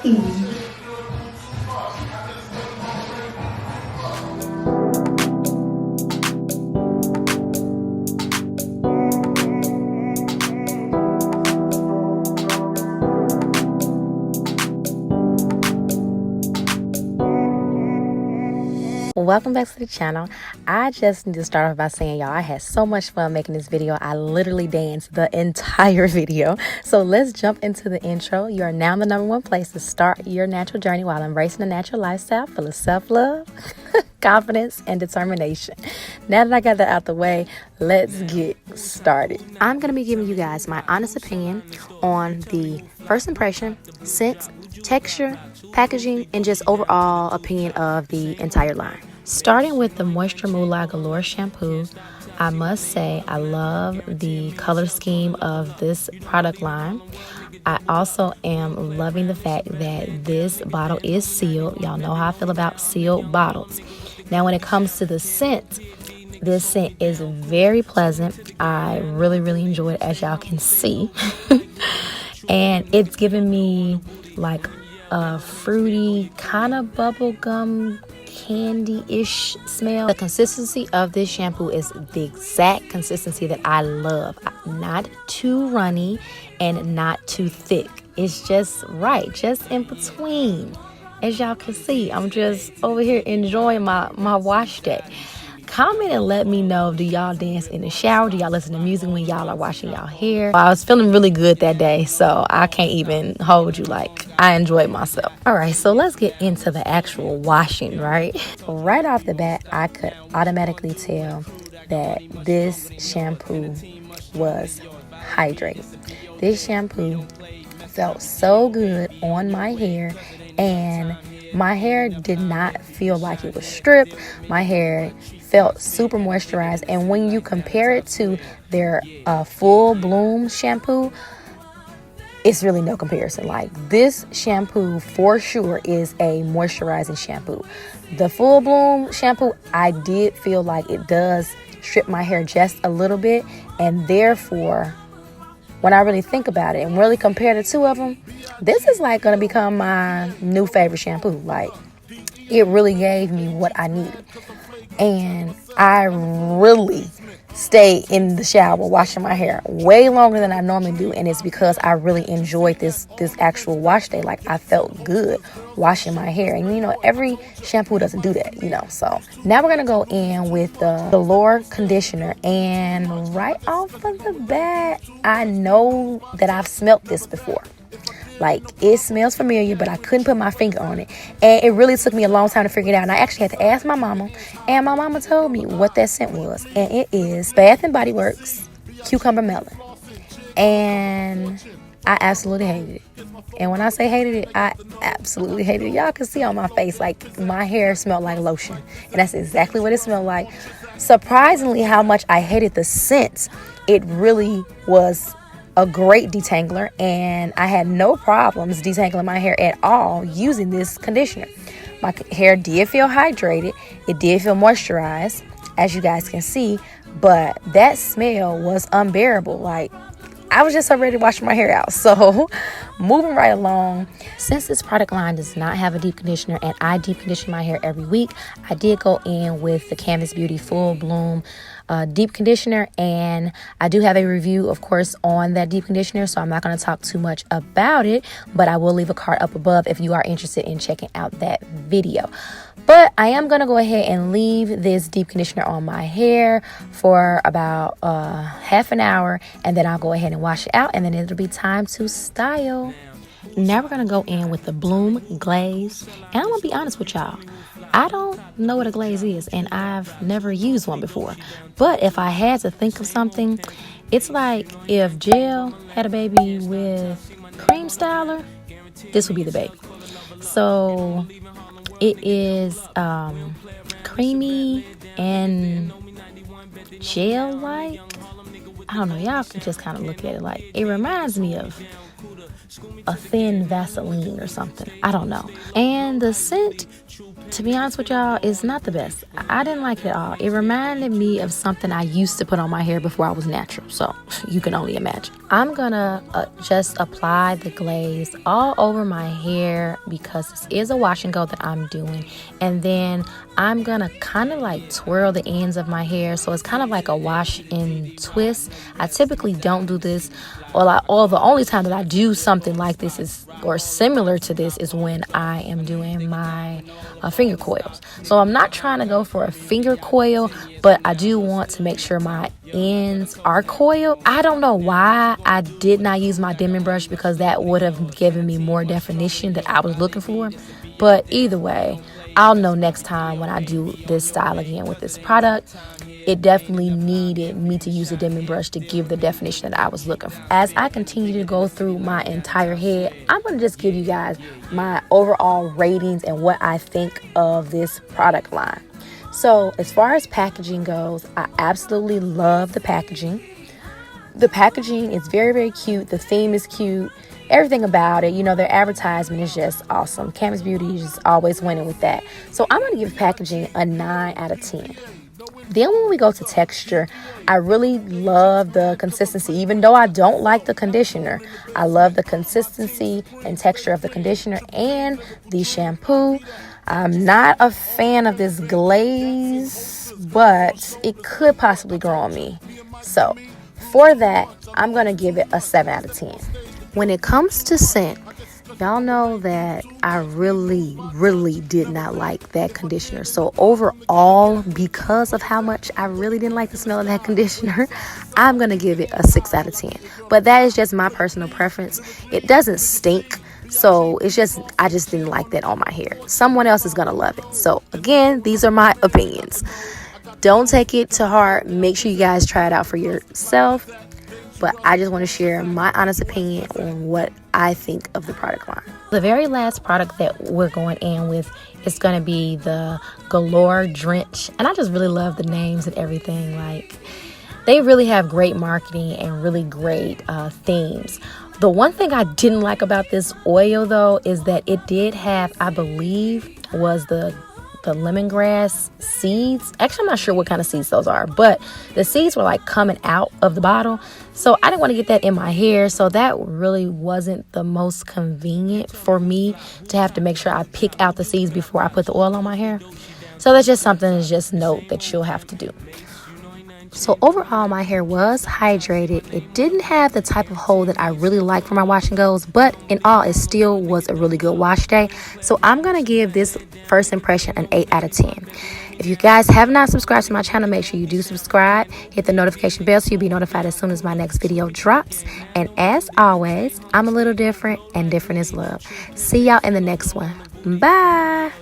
Welcome back to the channel. I just need to start off by saying, y'all, I had so much fun making this video. I literally danced the entire video. So let's jump into the intro. You are now in the #1 place to start your natural journey while embracing a natural lifestyle full of self-love, confidence, and determination. Now that I got that out the way, let's get started. I'm going to be giving you guys my honest opinion on the first impression, scent, texture, packaging, and just overall opinion of the entire line. Starting with the Moisture Moolah Galore Shampoo, I must say I love the color scheme of this product line. I also am loving the fact that this bottle is sealed. Y'all know how I feel about sealed bottles. Now when it comes to the scent, this scent is very pleasant. I really enjoy it, as y'all can see. And it's giving me like a fruity kind of bubblegum candy-ish smell. The consistency of this shampoo is the exact consistency that I love. Not too runny and not too thick. It's just right, just in between. As y'all can see, I'm just over here enjoying my wash day. Comment and let me know, do y'all dance in the shower? Do y'all listen to music when y'all are washing y'all hair? I was feeling really good that day, so I can't even hold you. Like, I enjoyed myself. All right, so let's get into the actual washing, right? Right off the bat, I could automatically tell that this shampoo was hydrated. This shampoo felt so good on my hair, and my hair did not feel like it was stripped. My hair felt super moisturized, and when you compare it to their full bloom shampoo, it's really no comparison. Like, this shampoo for sure is a moisturizing shampoo. The full bloom shampoo, I did feel like it does strip my hair just a little bit, and therefore when I really think about it and really compare the two of them, this is like gonna become my new favorite shampoo. Like, it really gave me what I needed. And I really stay in the shower washing my hair way longer than I normally do, and it's because I really enjoyed this actual wash day. Like, I felt good washing my hair, and you know, every shampoo doesn't do that, you know. So now we're gonna go in with the Galore Conditioner, and right off of the bat, I know that I've smelt this before. Like, it smells familiar, but I couldn't put my finger on it. And it really took me a long time to figure it out. And I actually had to ask my mama. And my mama told me what that scent was. And it is Bath & Body Works Cucumber Melon. And I absolutely hated it. And when I say hated it, I absolutely hated it. Y'all can see on my face, like, my hair smelled like lotion. And that's exactly what it smelled like. Surprisingly, how much I hated the scent. It really was a great detangler, and I had no problems detangling my hair at all using this conditioner. My hair did feel hydrated. It did feel moisturized, as you guys can see, but that smell was unbearable. Like, I was just so ready to wash my hair out. So moving right along, since this product line does not have a deep conditioner and I deep condition my hair every week, I did go in with the Canvas Beauty Full Bloom deep conditioner, and I do have a review, of course, on that deep conditioner, so I'm not going to talk too much about it, but I will leave a card up above if you are interested in checking out that video. But I am going to go ahead and leave this deep conditioner on my hair for about half an hour, and then I'll go ahead and wash it out, and then it'll be time to style. Now we're going to go in with the Bloom Glaze, and I'm going to be honest with y'all. I don't know what a glaze is, and I've never used one before. But if I had to think of something, it's like if gel had a baby with cream styler, this would be the baby. So it is creamy and gel-like. I don't know. Y'all can just kind of look at it like, it reminds me of a thin Vaseline or something. I don't know. And the scent to be honest with y'all, it's not the best. I didn't like it at all. It reminded me of something I used to put on my hair before I was natural. So you can only imagine. I'm gonna just apply the glaze all over my hair because this is a wash and go that I'm doing. And then I'm gonna kind of like twirl the ends of my hair. So it's kind of like a wash and twist. I typically don't do this. Or the only time that I do something like this is, or similar to this, is when I am doing my finger coils. So I'm not trying to go for a finger coil, but I do want to make sure my ends are coiled. I don't know why I did not use my dimming brush, because that would have given me more definition that I was looking for. But either way, I'll know next time when I do this style again with this product. It definitely needed me to use a dimming brush to give the definition that I was looking for. As I continue to go through my entire head, I'm going to just give you guys my overall ratings and what I think of this product line. So as far as packaging goes, I absolutely love the packaging. The packaging is very, very cute. The theme is cute. Everything about it, you know, their advertisement is just awesome. Canvas Beauty is just always winning with that. So I'm going to give packaging a 9 out of 10. Then when we go to texture, I really love the consistency. Even though I don't like the conditioner, I love the consistency and texture of the conditioner and the shampoo. I'm not a fan of this glaze, but it could possibly grow on me. So for that, I'm going to give it a 7 out of 10. When it comes to scent, y'all know that I really, really did not like that conditioner. So overall, because of how much I really didn't like the smell of that conditioner, I'm going to give it a 6 out of 10. But that is just my personal preference. It doesn't stink. So it's just, I just didn't like that on my hair. Someone else is going to love it. So again, these are my opinions. Don't take it to heart. Make sure you guys try it out for yourself. But I just want to share my honest opinion on what I think of the product line. The very last product that we're going in with is going to be the Galore Drench. And I just really love the names and everything. Like, they really have great marketing and really great themes. The one thing I didn't like about this oil, though, is that it did have, I believe, was the lemongrass seeds. Actually, I'm not sure what kind of seeds those are, but the seeds were like coming out of the bottle. So I didn't want to get that in my hair. So that really wasn't the most convenient for me to have to make sure I pick out the seeds before I put the oil on my hair. So that's just something to just note that you'll have to do. So overall, my hair was hydrated. It didn't have the type of hold that I really like for my wash and goes, but in all, it still was a really good wash day. So I'm going to give this first impression an 8 out of 10. If you guys have not subscribed to my channel, make sure you do subscribe. Hit the notification bell so you'll be notified as soon as my next video drops. And as always, I'm a little different, and different is love. See y'all in the next one. Bye.